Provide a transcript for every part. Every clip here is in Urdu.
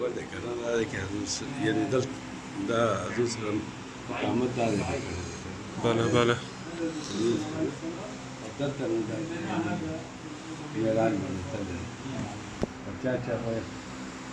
wadda kanan da ke yani da zuwa kamar da بله بله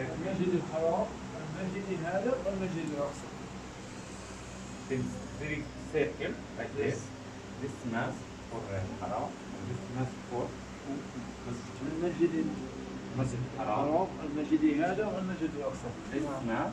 المسجد الحرام المسجد هذا والمسجد الأقصى. Very circle like this. This mass for Haram and this mass for المسجد Haram. المسجد هذا والمسجد الأقصى. This mass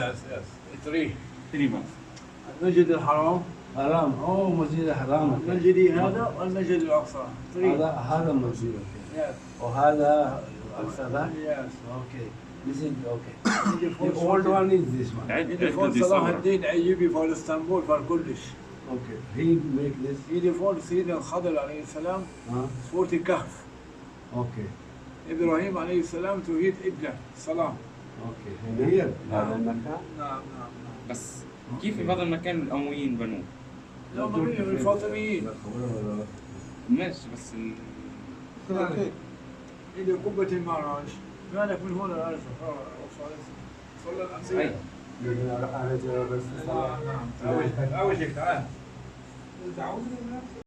Yes, yes. Three mass. المسجد الحرام حرام أو مسجد حرام المسجد هذا والمسجد الأقصى. هذا مسجد Yes. وهذا أقصى ده Yes. okay this is okay يجي the فوق old one is this one يجي فوق صلاح الدين أيوبي فوق اسطنبول فوق كلش. okay he make this يجي فوق سيدنا الخضر عليه السلام سورة الكهف. okay إبراهيم عليه السلام توحيد ابنه صلاة. okay here هذا المكان نعم. بس كيف في هذا المكان الأمويين بنوه؟ لا مبني الفاطميين. ماشي بس إلى قبة المعراج. مالك من هنا الأرض؟ صلى الأنبياء. أنا جاوب بس نعم. أوجك تعال.